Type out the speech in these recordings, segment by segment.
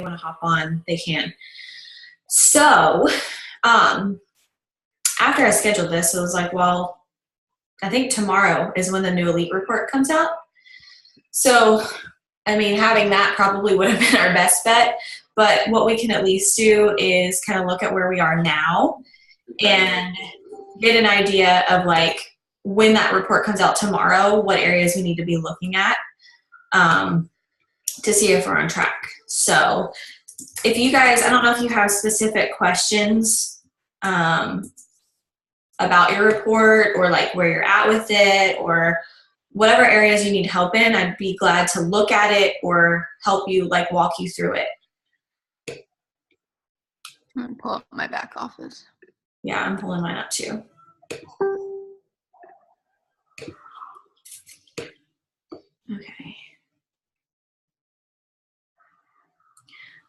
want to hop on, they can. So after I scheduled this, it was like, well, I think tomorrow is when the new elite report comes out. So, I mean, having that probably would have been our best bet, but what we can at least do is kind of look at where we are now and get an idea of like when that report comes out tomorrow, what areas we need to be looking at to see if we're on track. So if you guys, I don't know if you have specific questions about your report or like where you're at with it or whatever areas you need help in, I'd be glad to look at it or help you, like walk you through it. I'm gonna pull up my back office. Yeah, I'm pulling mine up too. Okay.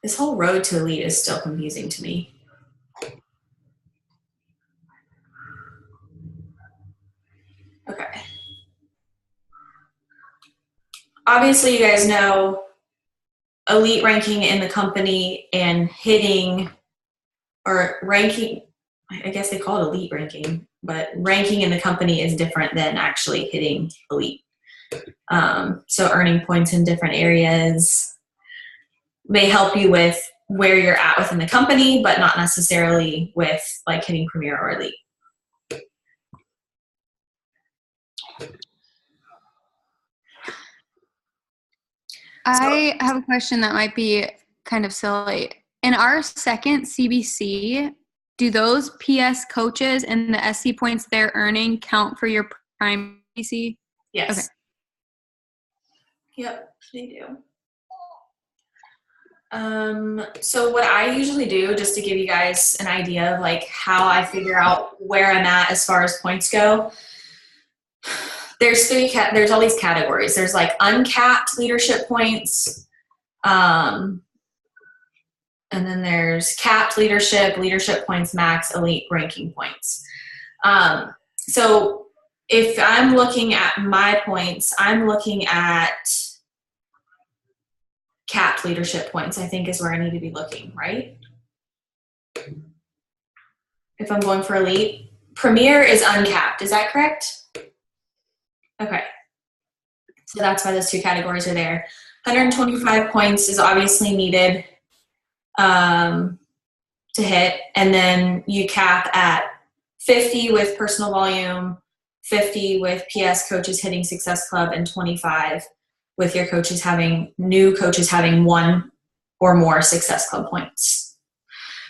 This whole road to elite is still confusing to me. Okay. Obviously, you guys know elite ranking in the company and hitting or ranking, I guess they call it elite ranking, but ranking in the company is different than actually hitting elite. So earning points in different areas may help you with where you're at within the company, but not necessarily with like hitting premier or elite. I have a question that might be kind of silly. In our second CBC, do those PS coaches and the SC points they're earning count for your prime PC? Yes. Okay. Yep, they do. So what I usually do, just to give you guys an idea of like how I figure out where I'm at as far as points go, there's all these categories. There's like uncapped leadership points, and then there's capped leadership, leadership points max, elite ranking points. So if I'm looking at my points, I'm looking at capped leadership points, I think is where I need to be looking, right? If I'm going for elite. Premier is uncapped, is that correct? Okay. So that's why those two categories are there. 125 points is obviously needed to hit, and then you cap at 50 with personal volume, 50 with PS coaches hitting Success Club, and 25 with your coaches new coaches having 1 or more Success Club points.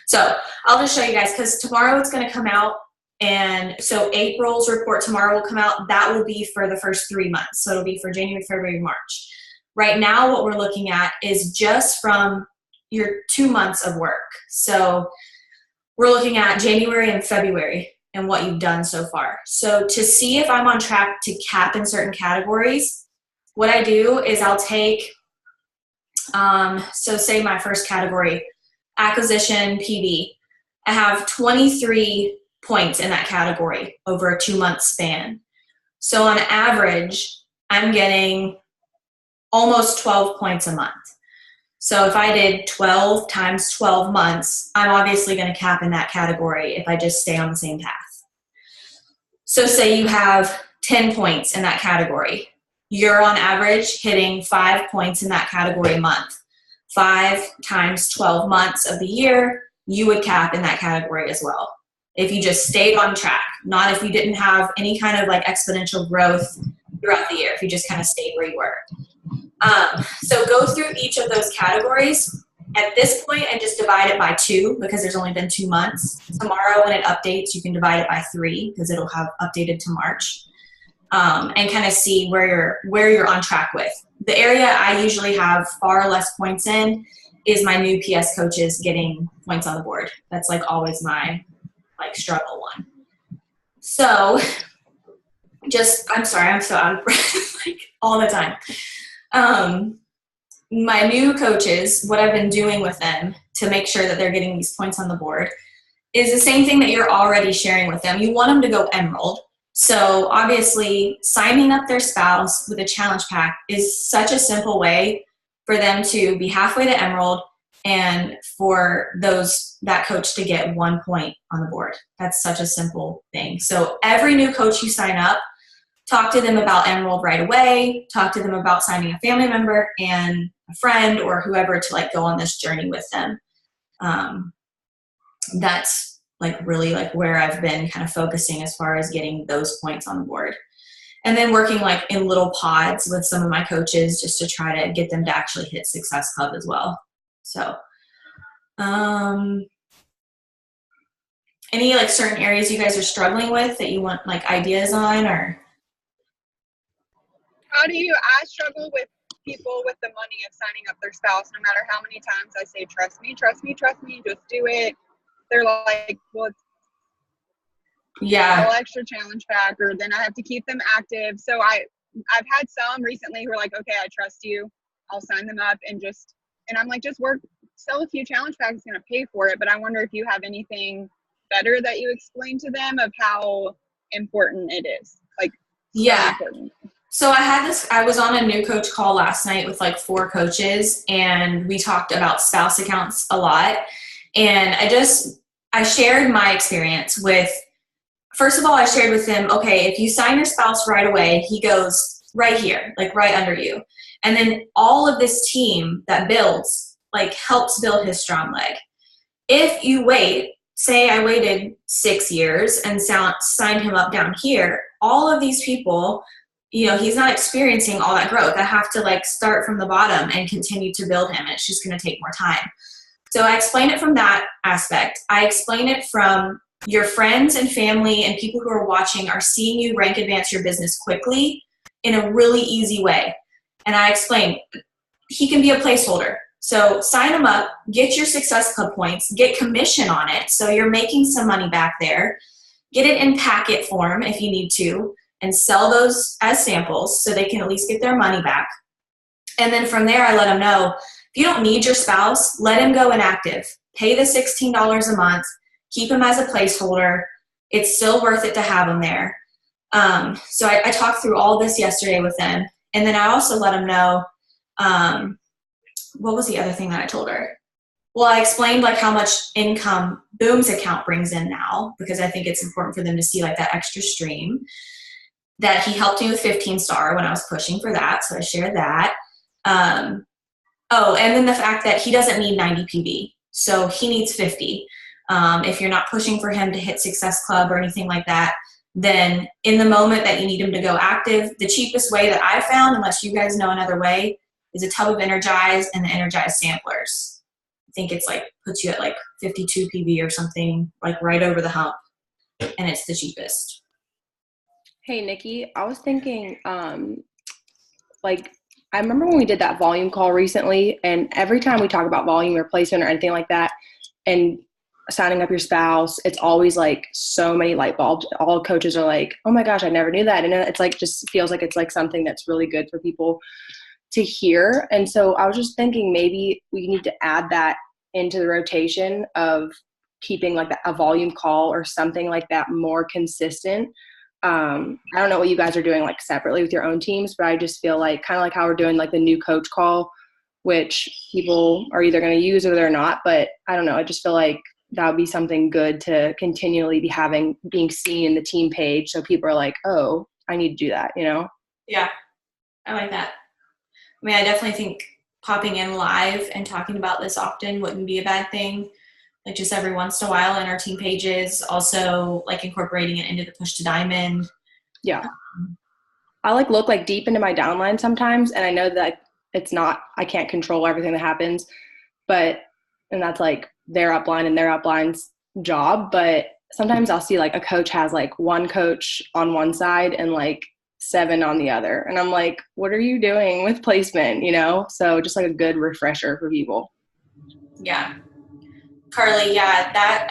So I'll just show you guys, because tomorrow it's going to come out, and so April's report tomorrow will come out. That will be for the first 3 months. So it'll be for January, February, March. Right now what we're looking at is just from your 2 months of work. So we're looking at January and February and what you've done so far. So to see if I'm on track to cap in certain categories, what I do is I'll take, so say my first category, acquisition PD. I have 23 points in that category over a 2-month span. So on average, I'm getting almost 12 points a month. So if I did 12 times 12 months, I'm obviously going to cap in that category if I just stay on the same path. So say you have 10 points in that category. You're on average hitting 5 points in that category a month. 5 times 12 months of the year, you would cap in that category as well. If you just stayed on track, not if you didn't have any kind of like exponential growth throughout the year, if you just kind of stayed where you were. So go through each of those categories. At this point, I just divide it by 2 because there's only been 2 months. Tomorrow when it updates, you can divide it by 3 because it'll have updated to March. And kind of see where you're on track with. The area I usually have far less points in is my new PS coaches getting points on the board. That's like always my like struggle one. So I'm sorry, I'm so out of breath like all the time. My new coaches, what I've been doing with them to make sure that they're getting these points on the board is the same thing that you're already sharing with them. You want them to go Emerald. So obviously signing up their spouse with a challenge pack is such a simple way for them to be halfway to Emerald, and for that coach to get 1 point on the board. That's such a simple thing. So every new coach you sign up, talk to them about Emerald right away, talk to them about signing a family member and a friend or whoever to like go on this journey with them. That's like really like where I've been kind of focusing as far as getting those points on the board. And then working like in little pods with some of my coaches just to try to get them to actually hit Success Club as well. So, any like certain areas you guys are struggling with that you want like ideas on, or? I struggle with people with the money of signing up their spouse, no matter how many times I say, trust me, just do it. They're like, well, it's all extra challenge pack, or then I have to keep them active. So I've had some recently who are like, okay, I trust you. I'll sign them up and I'm like, just sell a few challenge packs, is going to pay for it. But I wonder if you have anything better that you explain to them of how important it is. Like, yeah. Important. So I was on a new coach call last night with like 4 coaches, and we talked about spouse accounts a lot. And I shared my experience with, first of all, I shared with them, okay, if you sign your spouse right away, he goes right here, like right under you. And then all of this team that builds, like helps build his strong leg. If you wait, say I waited 6 years and signed him up down here, all of these people, you know, he's not experiencing all that growth. I have to like start from the bottom and continue to build him. It's just going to take more time. So I explain it from that aspect. I explain it from your friends and family and people who are watching are seeing you rank advance your business quickly in a really easy way. And I explain he can be a placeholder. So sign him up, get your Success Club points, get commission on it. So you're making some money back there. Get it in packet form if you need to, and sell those as samples so they can at least get their money back. And then from there, I let them know, if you don't need your spouse, let him go inactive. Pay the $16 a month. Keep him as a placeholder. It's still worth it to have him there. So I talked through all this yesterday with them. And then I also let them know, what was the other thing that I told her? Well, I explained like how much income Boom's account brings in now, because I think it's important for them to see like that extra stream. That he helped me with 15 star when I was pushing for that. So I shared that. And then the fact that he doesn't need 90 PB. So he needs 50. If you're not pushing for him to hit Success Club or anything like that, then in the moment that you need him to go active, the cheapest way that I found, unless you guys know another way, is a tub of Energize and the Energize samplers. I think it's like puts you at like 52 PB or something, like right over the hump. And it's the cheapest. Hey, Nikki, I was thinking, like, I remember when we did that volume call recently, and every time we talk about volume replacement or anything like that, and signing up your spouse, it's always like so many light bulbs. All coaches are like, oh my gosh, I never knew that. And it's like, just feels like it's like something that's really good for people to hear. And so I was just thinking maybe we need to add that into the rotation of keeping like a volume call or something like that more consistent. I don't know what you guys are doing like separately with your own teams, but I just feel like kind of like how we're doing like the new coach call, which people are either going to use or they're not. But I don't know. I just feel like that would be something good to continually be being seen in the team page. So people are like, oh, I need to do that, you know? Yeah, I like that. I mean, I definitely think popping in live and talking about this often wouldn't be a bad thing. Like just every once in a while in our team pages, also like incorporating it into the push to diamond. Yeah. I like look like deep into my downline sometimes. And I know that I can't control everything that happens, and that's like their upline and their upline's job. But sometimes I'll see like a coach has like one coach on one side and like 7 on the other. And I'm like, what are you doing with placement? You know? So just like a good refresher for people. Yeah. Carly, yeah, that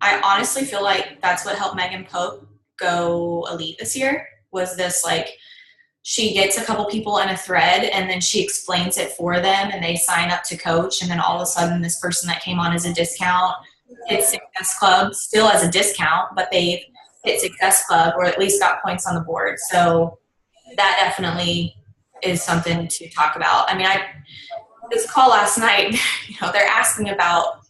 I honestly feel like that's what helped Megan Pope go elite this year, was this like she gets a couple people in a thread and then she explains it for them and they sign up to coach, and then all of a sudden this person that came on as a discount hits Success Club still as a discount, but they've hit Success Club or at least got points on the board. So that definitely is something to talk about. I mean, this call last night, they're asking about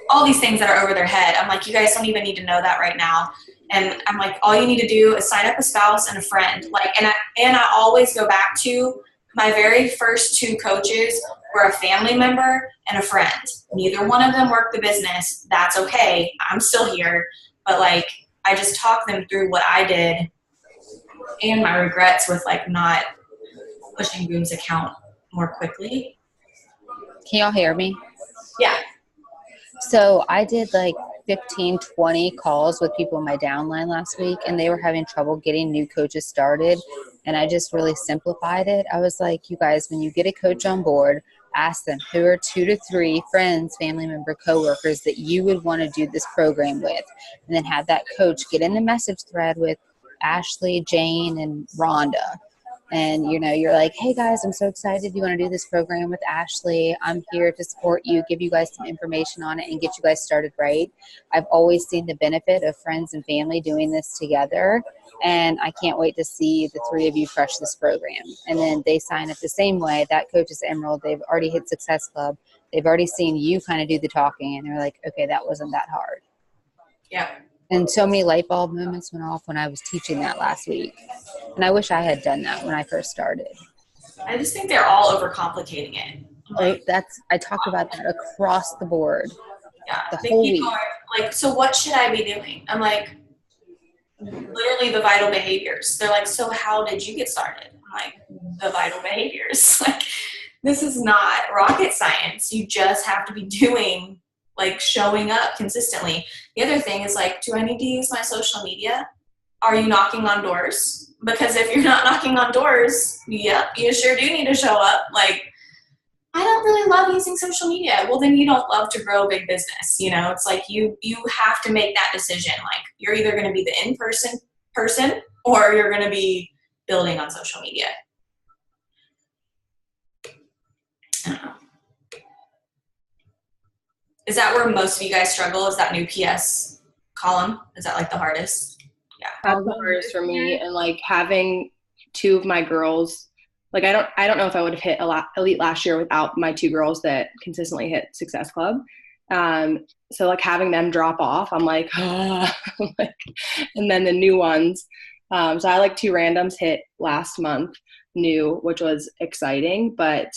all these things that are over their head. I'm like, you guys don't even need to know that right now. And I'm like, all you need to do is sign up a spouse and a friend. Like, and I always go back to my very first 2 coaches were a family member and a friend. Neither one of them worked the business. That's okay. I'm still here. But like, I just talked them through what I did and my regrets with like not pushing Boom's account more quickly. Can y'all hear me? Yeah. So I did like 15, 20 calls with people in my downline last week, and they were having trouble getting new coaches started. And I just really simplified it. I was like, you guys, when you get a coach on board, ask them who are 2 to 3 friends, family member, coworkers that you would want to do this program with. And then have that coach get in the message thread with Ashley, Jane, and Rhonda. And, you're like, hey, guys, I'm so excited you want to do this program with Ashley. I'm here to support you, give you guys some information on it, and get you guys started right. I've always seen the benefit of friends and family doing this together, and I can't wait to see the 3 of you crush this program. And then they sign up the same way. That coach is Emerald. They've already hit Success Club. They've already seen you kind of do the talking, and they're like, okay, that wasn't that hard. Yeah. And so many light bulb moments went off when I was teaching that last week. And I wish I had done that when I first started. I just think they're all overcomplicating it. Like, I talk about that across the board. Yeah. The I think whole people week. are like, so what should I be doing? I'm like, literally the vital behaviors. They're like, so how did you get started? I'm like, the vital behaviors. Like, this is not rocket science. You just have to be doing, like, showing up consistently. The other thing is like, do I need to use my social media? Are you knocking on doors? Because if you're not knocking on doors, yep, you sure do need to show up. Like, I don't really love using social media. Well, then you don't love to grow a big business. It's like you have to make that decision. Like, you're either going to be the in-person person or you're going to be building on social media. I don't know. Is that where most of you guys struggle? Is that new PS column? Is that like the hardest? Yeah. That's the hardest for me. And like having 2 of my girls, like I don't know if I would have hit elite last year without my 2 girls that consistently hit Success Club. So like having them drop off, I'm like, and then the new ones. So I like 2 randoms hit last month new, which was exciting, but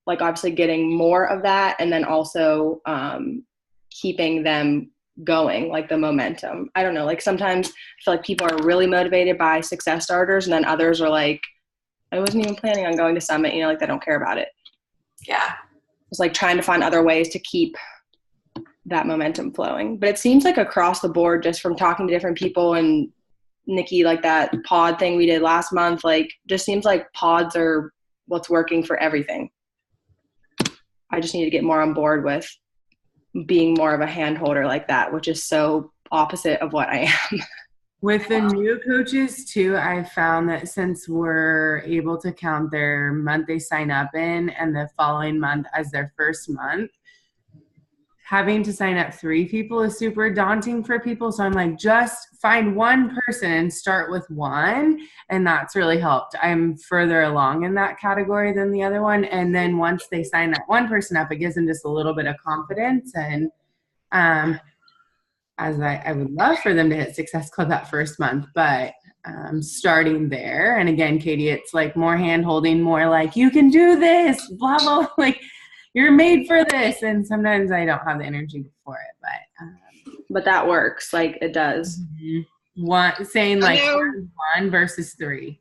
like obviously getting more of that, and then also keeping them going, like the momentum. I don't know, like sometimes I feel like people are really motivated by success starters, and then others are like, I wasn't even planning on going to Summit, like they don't care about it. Yeah. It's like trying to find other ways to keep that momentum flowing. But it seems like across the board, just from talking to different people, and Nikki, like that pod thing we did last month, like just seems like pods are what's working for everything. I just need to get more on board with being more of a hand holder like that, which is so opposite of what I am. With the new coaches too, I found that since we're able to count their month they sign up in and the following month as their first month, having to sign up 3 people is super daunting for people. So I'm like, just find one person and start with one. And that's really helped. I'm further along in that category than the other one. And then once they sign that one person up, it gives them just a little bit of confidence. And as I would love for them to hit Success Club that first month, but starting there. And again, Katie, it's like more hand holding, more like, you can do this, blah, blah, like, you're made for this. And sometimes I don't have the energy for it, but that works. Like it does. Mm-hmm. Saying like 1 versus 3.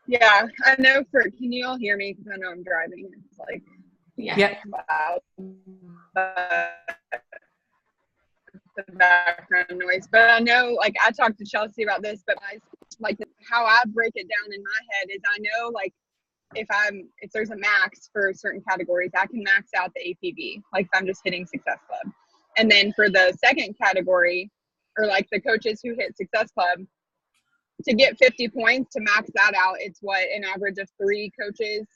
Yeah, I know can you all hear me? Because I know I'm driving. It's like, Yeah. Yep. loud. The background noise. But I know, like, I talked to Chelsea about this, but like how I break it down in my head is I know, like, if there's a max for certain categories, I can max out the APB, like if I'm just hitting Success Club. And then for the second category, or like the coaches who hit Success Club, to get 50 points to max that out, it's an average of 3 coaches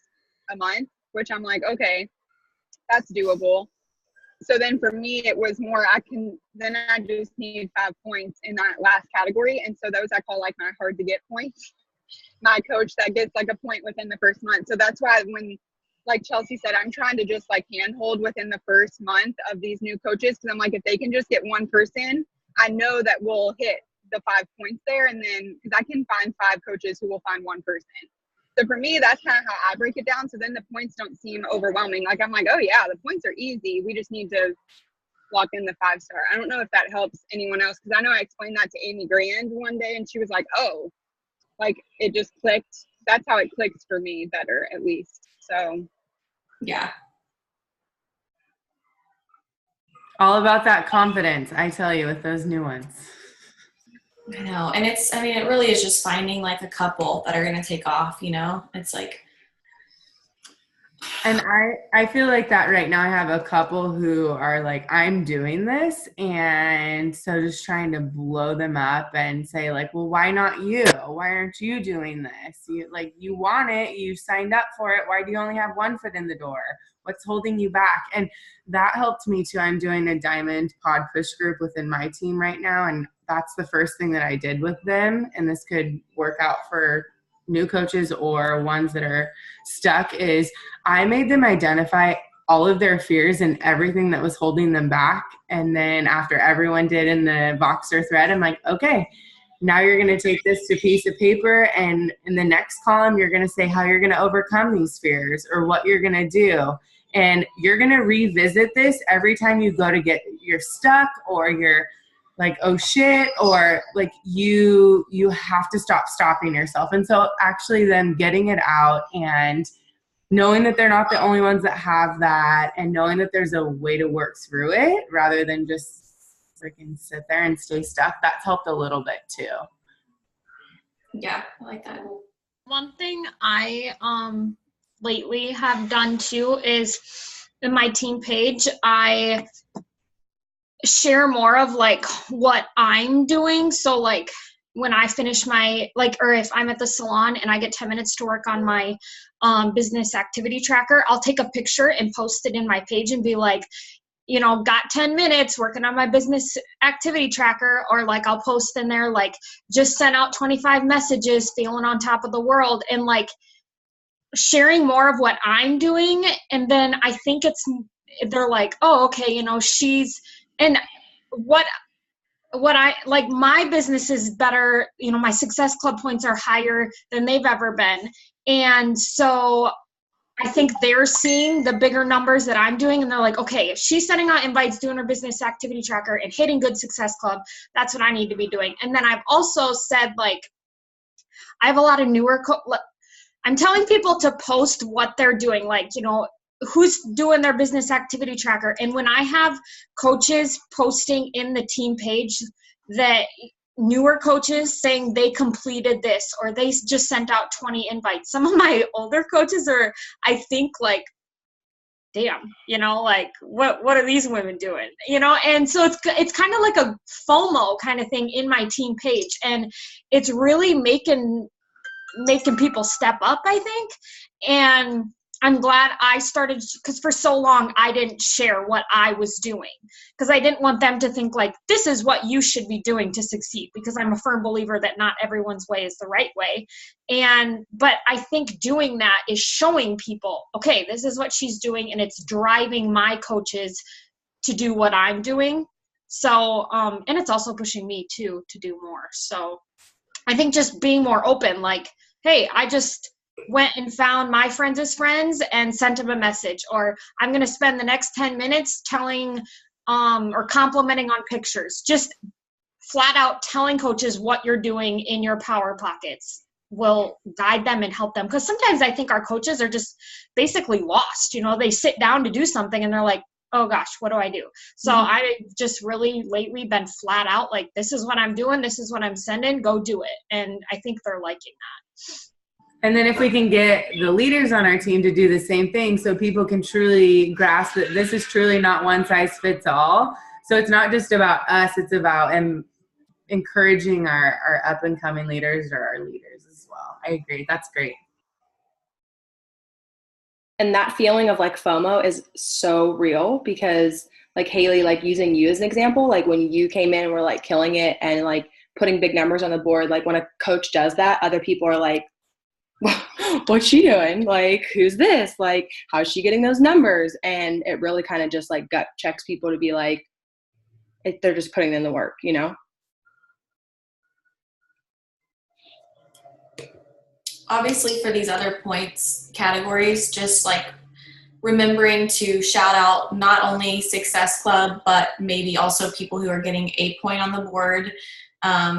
a month, which I'm like, okay, that's doable. So then for me, it was more, I just need 5 points in that last category. And so those I call like my hard to get points. my coach that gets like a point within the first month. So that's why when, like Chelsea said, I'm trying to just like handhold within the first month of these new coaches, because I'm like, if they can just get one person, I know that we'll hit the 5 points there. And then, because I can find 5 coaches who will find one person. So for me, that's kind of how I break it down. So then the points don't seem overwhelming. Like I'm like, oh yeah, the points are easy. We just need to lock in the 5-star. I don't know if that helps anyone else, because I know I explained that to Amy Grand one day and she was like, oh, like it just clicked. That's how it clicked for me better, at least. So yeah. All about that confidence, I tell you, with those new ones. I know. And it really is just finding like a couple that are going to take off, you know? It's like. And I feel like that right now. I have a couple who are like, I'm doing this. And so just trying to blow them up and say like, well, why not you? Why aren't you doing this? You want it, you signed up for it. Why do you only have one foot in the door? What's holding you back? And that helped me too. I'm doing a diamond pod push group within my team right now. And that's the first thing that I did with them. And this could work out for new coaches or ones that are stuck, is I made them identify all of their fears and everything that was holding them back. And then after everyone did in the Voxer thread, I'm like, okay, now you're going to take this to a piece of paper, and in the next column, you're going to say how you're going to overcome these fears or what you're going to do. And you're going to revisit this every time you go to get you're stuck or you're like, oh shit, or like you have to stop stopping yourself. And so actually then getting it out and knowing that they're not the only ones that have that, and knowing that there's a way to work through it rather than just freaking sit there and stay stuck, that's helped a little bit too. Yeah, I like that. One thing I lately have done too is in my team page, I share more of like what I'm doing. So like when I finish my or if I'm at the salon and I get 10 minutes to work on my business activity tracker, I'll take a picture and post it in my page and be like, got 10 minutes working on my business activity tracker. Or like I'll post in there like just sent out 25 messages, feeling on top of the world, and like sharing more of what I'm doing. And then I think they're like, oh, okay, she's, and what I like, my business is better, my Success Club points are higher than they've ever been. And so I think they're seeing the bigger numbers that I'm doing, and they're like, okay, if she's sending out invites, doing her business activity tracker and hitting good Success Club, that's what I need to be doing. And then I've also said, like, I have a lot of newer, I'm telling people to post what they're doing, like, who's doing their business activity tracker. And when I have coaches posting in the team page that newer coaches saying they completed this or they just sent out 20 invites, some of my older coaches are, I think, like, damn, like what are these women doing, and so it's kind of like a FOMO kind of thing in my team page, and it's really making people step up, I think. And I'm glad I started, because for so long I didn't share what I was doing, because I didn't want them to think like, this is what you should be doing to succeed, because I'm a firm believer that not everyone's way is the right way. But I think doing that is showing people, okay, this is what she's doing, and it's driving my coaches to do what I'm doing. So, and it's also pushing me too to do more. So I think just being more open, like, hey, I just went and found my friends' friends and sent them a message, or I'm going to spend the next 10 minutes telling or complimenting on pictures. Just flat out telling coaches what you're doing in your power pockets will guide them and help them. Because sometimes I think our coaches are just basically lost. They sit down to do something and they're like, oh gosh, what do I do? So I've just really lately been flat out like, this is what I'm doing, this is what I'm sending, go do it. And I think they're liking that. And then if we can get the leaders on our team to do the same thing, so people can truly grasp that this is truly not one size fits all. So it's not just about us, it's about encouraging our up and coming leaders or our leaders as well. I agree. That's great. And that feeling of like FOMO is so real, because like Haley, like using you as an example, like when you came in and were like killing it and like putting big numbers on the board, like when a coach does that, other people are like, what's she doing? Like, who's this? Like, how's she getting those numbers? And it really kind of just like gut checks people to be like, they're just putting in the work, you know? Obviously for these other points categories, just like remembering to shout out not only Success Club, but maybe also people who are getting 8 point on the board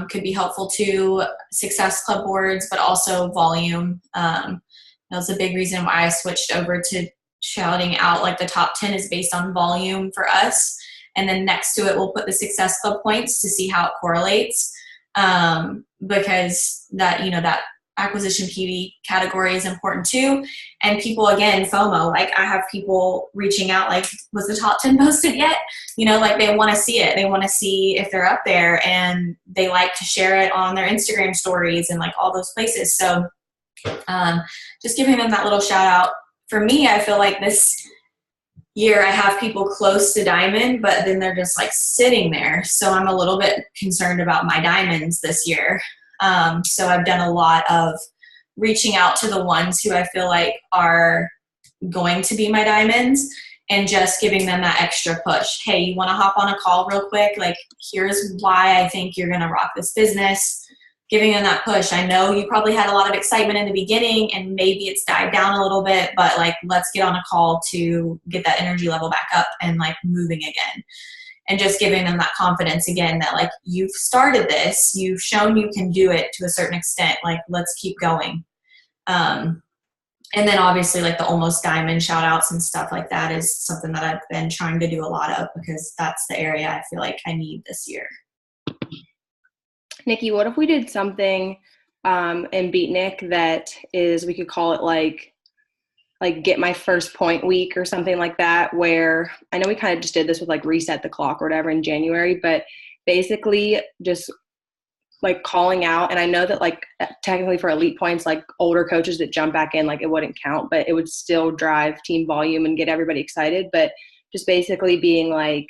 could be helpful to Success Club boards, but also volume. That was a big reason why I switched over to shouting out, like the top 10 is based on volume for us. And then next to it, we'll put the Success Club points to see how it correlates. Because that, that acquisition PV category is important too. And people, again, FOMO, like I have people reaching out, like, was the top 10 posted yet? Like they want to see it. They want to see if they're up there, and they like to share it on their Instagram stories and like all those places. So just giving them that little shout out. For me, I feel like this year I have people close to diamond, but then they're just like sitting there. So I'm a little bit concerned about my diamonds this year. So I've done a lot of reaching out to the ones who I feel like are going to be my diamonds and just giving them that extra push. Hey, you want to hop on a call real quick? Like, here's why I think you're going to rock this business. Giving them that push. I know you probably had a lot of excitement in the beginning and maybe it's died down a little bit, but like, let's get on a call to get that energy level back up and like moving again. And just giving them that confidence again that like, you've started this, you've shown you can do it to a certain extent, like let's keep going. And then obviously like the almost diamond shout outs and stuff like that is something that I've been trying to do a lot of, because that's the area I feel like I need this year. Nikki, what if we did something in Beatnik that is, we could call it like get my first point week or something like that, where I know we kind of just did this with like reset the clock or whatever in January, but basically just like calling out. And I know that like technically for elite points, like older coaches that jump back in, like it wouldn't count, but it would still drive team volume and get everybody excited. But just basically being like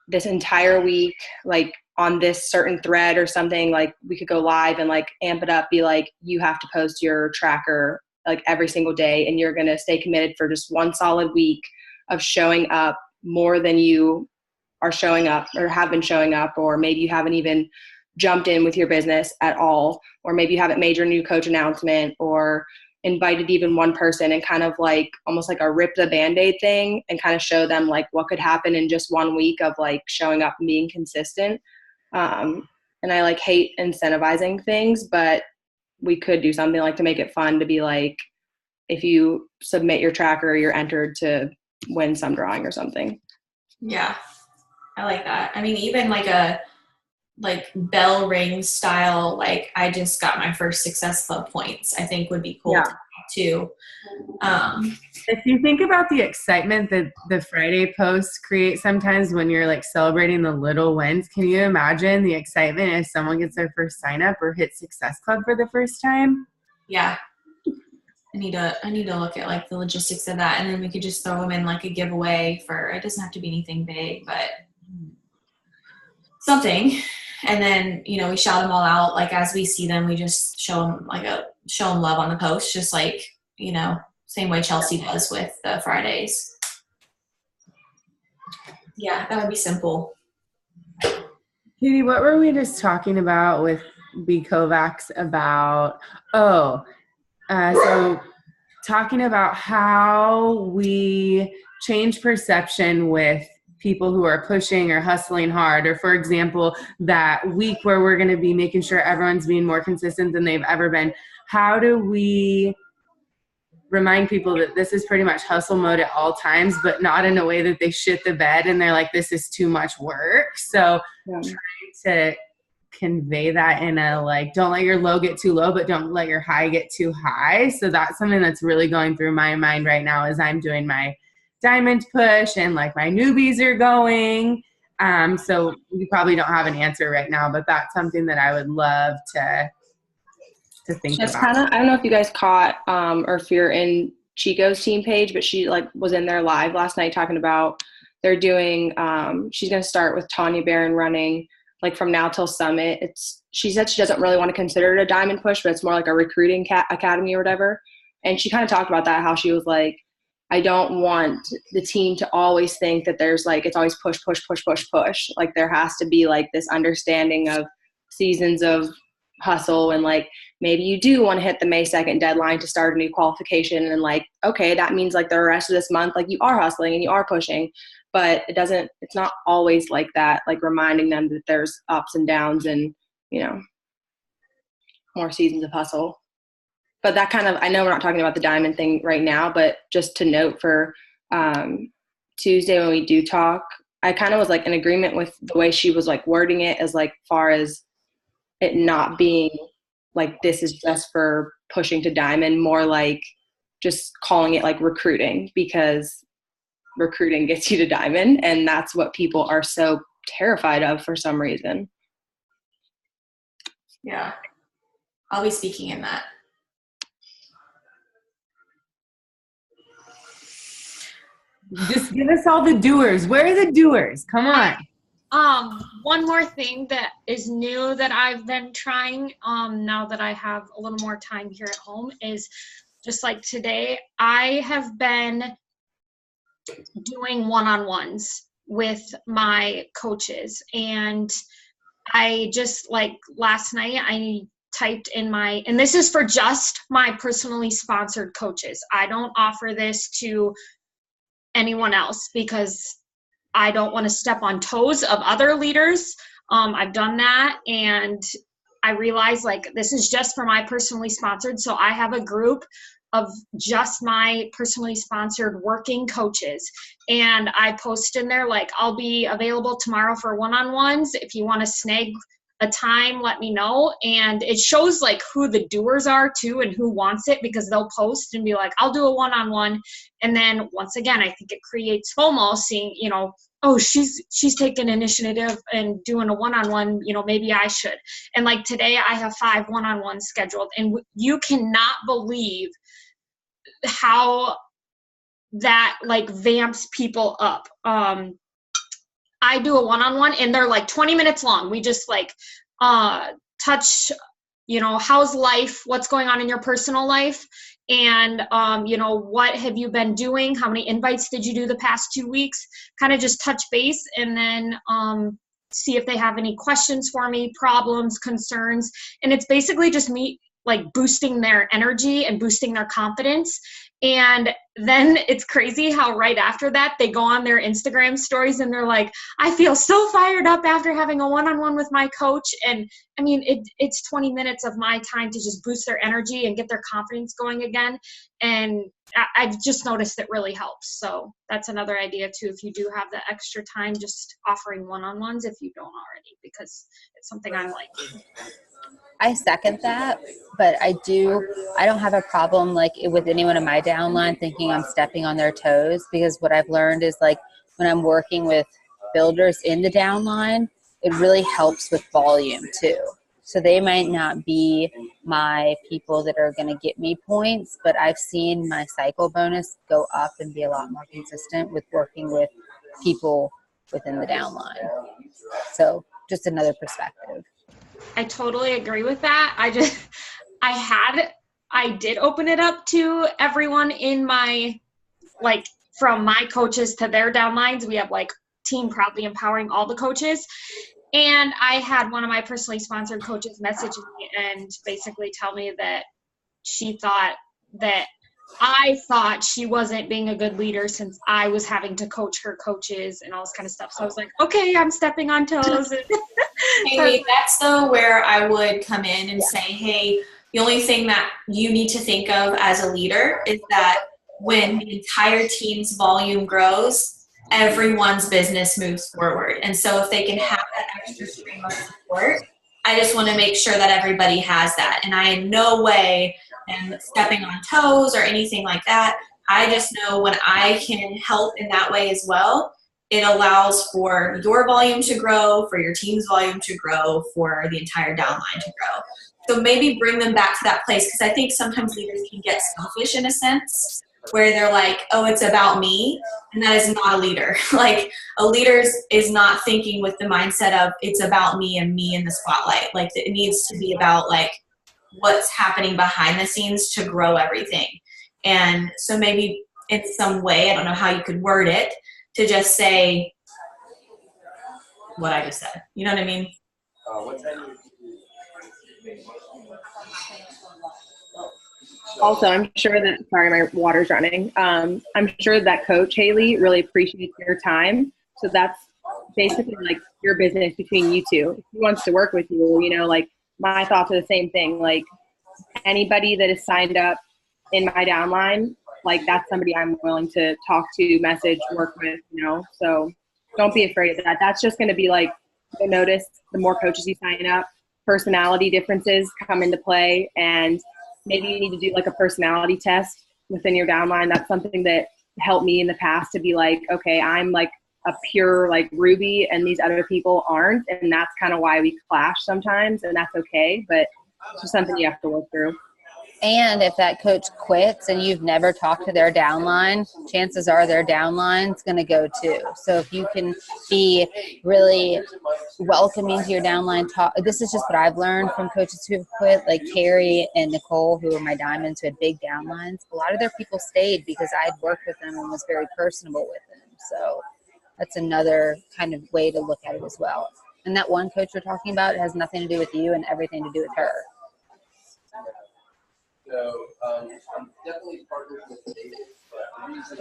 this entire week, like on this certain thread or something, like we could go live and like amp it up, be like, you have to post your tracker like every single day, and you're going to stay committed for just one solid week of showing up more than you are showing up or have been showing up, or maybe you haven't even jumped in with your business at all, or maybe you haven't made your new coach announcement or invited even one person, and kind of like almost like a rip the Band-Aid thing and kind of show them like what could happen in just 1 week of like showing up and being consistent. And I like hate incentivizing things, but we could do something like to make it fun, to be like, if you submit your tracker, you're entered to win some drawing or something. Yeah, I like that. I mean, even like a bell ring style, like I just got my first Success Club points, I think would be cool too. If you think about the excitement that the Friday posts create sometimes when you're like celebrating the little wins, can you imagine the excitement if someone gets their first sign up or hit Success Club for the first time? Yeah. I need to look at like the logistics of that, and then we could just throw them in like a giveaway for, it doesn't have to be anything big, but something. And then, we shout them all out. Like as we see them, we just show them love on the post, just like, same way Chelsea does with the Fridays. Yeah, that would be simple. Katie, what were we just talking about with B Kovacs about? So talking about how we change perception with people who are pushing or hustling hard, or for example, that week where we're going to be making sure everyone's being more consistent than they've ever been. How do we remind people that this is pretty much hustle mode at all times, but not in a way that they shit the bed and they're like, this is too much work? So trying to convey that in a like, don't let your low get too low, but don't let your high get too high. So that's something that's really going through my mind right now as I'm doing my diamond push and like my newbies are going. So you probably don't have an answer right now, but that's something that I would love to think Just about. I don't know if you guys caught or if you're in Chico's team page, but she like was in there live last night talking about they're doing she's going to start with Tanya Barron running like from now till summit, she said she doesn't really want to consider it a diamond push, but it's more like a recruiting academy or whatever. And she kind of talked about that, how she was like, I don't want the team to always think that there's like, it's always push, push, push, push, push. Like there has to be like this understanding of seasons of hustle, and like maybe you do want to hit the May 2nd deadline to start a new qualification, and like, okay, that means like the rest of this month, like you are hustling and you are pushing, but it's not always like that, like reminding them that there's ups and downs and, you know, more seasons of hustle. But that kind of, I know we're not talking about the diamond thing right now, but just to note for Tuesday when we do talk, I kind of was like in agreement with the way she was like wording it, as like far as it not being like this is just for pushing to diamond, more like just calling it like recruiting, because recruiting gets you to diamond, and that's what people are so terrified of for some reason. Yeah, I'll be speaking in that. Just give us all the doers. Where are the doers? Come on. One more thing that is new that I've been trying now that I have a little more time here at home is just like today, I have been doing one-on-ones with my coaches, and I just like last night I typed in and this is for just my personally sponsored coaches. I don't offer this to anyone else because I don't want to step on toes of other leaders. I've done that, and I realized like this is just for my personally sponsored. So I have a group of just my personally sponsored working coaches, and I post in there like, I'll be available tomorrow for one-on-ones. If you want to snag a time, let me know. And it shows like who the doers are too and who wants it, because they'll post and be like, I'll do a one-on-one. And then once again, I think it creates FOMO, seeing, you know, oh, she's taking initiative and doing a one-on-one, you know, maybe I should. And like today I have 5 one-on-ones scheduled, and you cannot believe how that like vamps people up. I do a one-on-one and they're like 20 minutes long. We just like touch, you know, how's life, what's going on in your personal life, and you know, what have you been doing, how many invites did you do the past 2 weeks, kind of just touch base, and then see if they have any questions for me, problems, concerns. And it's basically just me like boosting their energy and boosting their confidence. And then it's crazy how right after that they go on their Instagram stories and they're like, I feel so fired up after having a one-on-one with my coach. And I mean, it's 20 minutes of my time to just boost their energy and get their confidence going again. And I've just noticed it really helps. So that's another idea too. If you do have the extra time, just offering one-on-ones if you don't already, because it's something I like. I second that, but I don't have a problem like with anyone in my downline thinking I'm stepping on their toes, because what I've learned is like when I'm working with builders in the downline, it really helps with volume too. So they might not be my people that are going to get me points, but I've seen my cycle bonus go up and be a lot more consistent with working with people within the downline. So just another perspective. I totally agree with that. I did open it up to everyone in my, like from my coaches to their downlines. We have like Team Proudly Empowering all the coaches. And I had one of my personally sponsored coaches message me and basically tell me that she thought that I thought she wasn't being a good leader since I was having to coach her coaches and all this kind of stuff. So I was like, okay, I'm stepping on toes. Hey, that's though where I would come in and say, hey, the only thing that you need to think of as a leader is that when the entire team's volume grows, everyone's business moves forward. And so if they can have that extra stream of support, I just want to make sure that everybody has that. And I in no way am stepping on toes or anything like that. I just know when I can help in that way as well, it allows for your volume to grow, for your team's volume to grow, for the entire downline to grow. So maybe bring them back to that place, because I think sometimes leaders can get selfish in a sense where they're like, oh, it's about me. And that is not a leader. Like a leader is not thinking with the mindset of it's about me and me in the spotlight. Like it needs to be about like what's happening behind the scenes to grow everything. And so maybe in some way, I don't know how you could word it, to just say what I just said. You know what I mean? Also, I'm sure that, sorry, my water's running. I'm sure that Coach Haley really appreciates your time. So that's basically like your business between you two. If he wants to work with you, you know, like my thoughts are the same thing. Like anybody that is signed up in my downline, like that's somebody I'm willing to talk to, message, work with, you know. So don't be afraid of that. That's just going to be like, you'll notice the more coaches you sign up, personality differences come into play, and maybe you need to do like a personality test within your downline. That's something that helped me in the past to be like, okay, I'm like a pure like Ruby and these other people aren't. And that's kind of why we clash sometimes, and that's okay, but it's just something you have to work through. And if that coach quits and you've never talked to their downline, chances are their downline's going to go too. So if you can be really welcoming to your downline, this is just what I've learned from coaches who have quit, like Carrie and Nicole, who were my diamonds, who had big downlines. A lot of their people stayed because I'd worked with them and was very personable with them. So that's another kind of way to look at it as well. And that one coach we're talking about has nothing to do with you and everything to do with her. So I'm definitely partnered with David, but the reason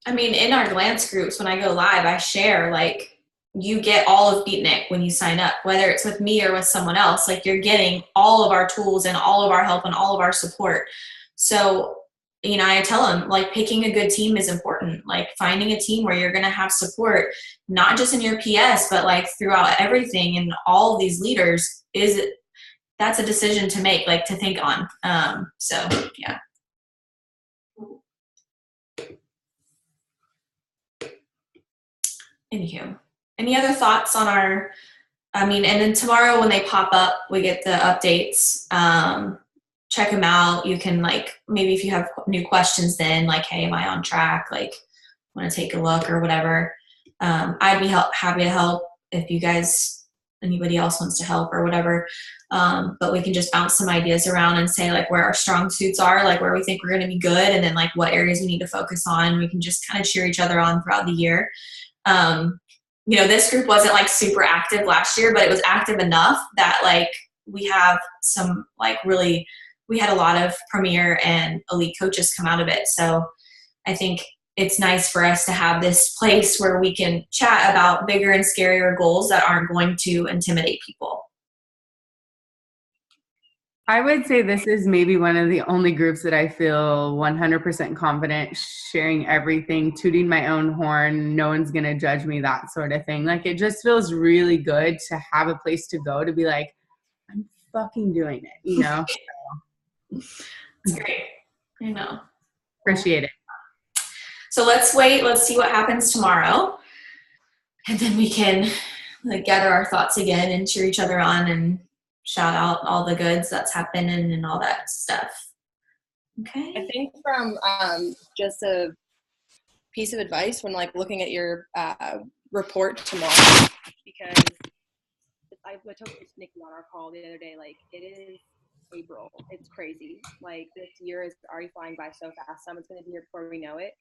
I mean, in our glance groups, when I go live, I share like you get all of Beatnik when you sign up, whether it's with me or with someone else. Like you're getting all of our tools and all of our help and all of our support. So, you know, I tell them like picking a good team is important. Like finding a team where you're going to have support, not just in your PS, but like throughout everything and all of these leaders that's a decision to make, like to think on. So yeah. Anywho, any other thoughts on and then tomorrow when they pop up, we get the updates. Check them out. You can like, maybe if you have new questions then like, hey, am I on track? Like want to take a look or whatever. I'd be happy to help if you guys, anybody else wants to help or whatever. But we can just bounce some ideas around and say like where our strong suits are, like where we think we're going to be good, and then like what areas we need to focus on. We can just kind of cheer each other on throughout the year. You know, this group wasn't like super active last year, but it was active enough that like we have some like really, we had a lot of premier and elite coaches come out of it. So I think it's nice for us to have this place where we can chat about bigger and scarier goals that aren't going to intimidate people. I would say this is maybe one of the only groups that I feel 100% confident sharing everything, tooting my own horn. No one's going to judge me, that sort of thing. Like it just feels really good to have a place to go to be like, I'm fucking doing it, you know? It's great. I know. Appreciate it. So let's wait. Let's see what happens tomorrow. And then we can like gather our thoughts again and cheer each other on and shout out all the goods that's happening and all that stuff. Okay. I think from just a piece of advice when like looking at your report tomorrow, because I took Nikki on our call the other day, like it is April. It's crazy. Like this year is already flying by so fast. Summer's going to be here before we know it.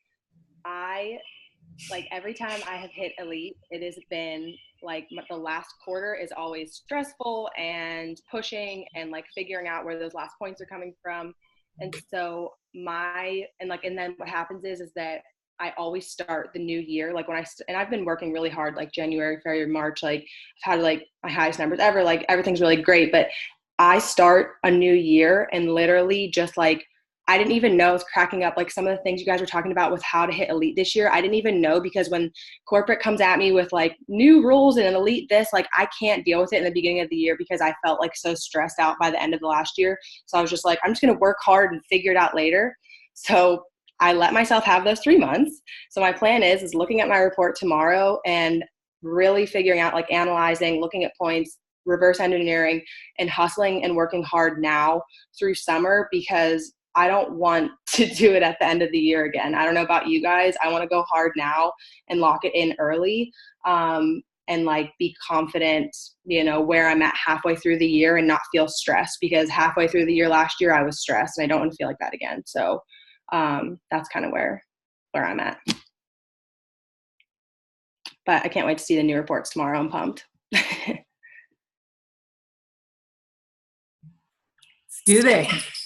Like every time I have hit elite, it has been like the last quarter is always stressful and pushing and like figuring out where those last points are coming from. And so and then what happens is that I always start the new year. Like and I've been working really hard, like January, February, March, like I've had like my highest numbers ever, like everything's really great. But I start a new year and literally just like, I didn't even know. I was cracking up like some of the things you guys were talking about with how to hit elite this year. I didn't even know, because when corporate comes at me with like new rules and an elite this, like I can't deal with it in the beginning of the year because I felt like so stressed out by the end of the last year. So I was just like, I'm just going to work hard and figure it out later. So I let myself have those 3 months. So my plan is looking at my report tomorrow and really figuring out, like analyzing, looking at points, reverse engineering, and hustling and working hard now through summer, because I don't want to do it at the end of the year again. I don't know about you guys. I want to go hard now and lock it in early, and like be confident, you know, where I'm at halfway through the year and not feel stressed, because halfway through the year last year I was stressed and I don't want to feel like that again. So that's kind of where I'm at. But I can't wait to see the new reports tomorrow. I'm pumped. Let's do this.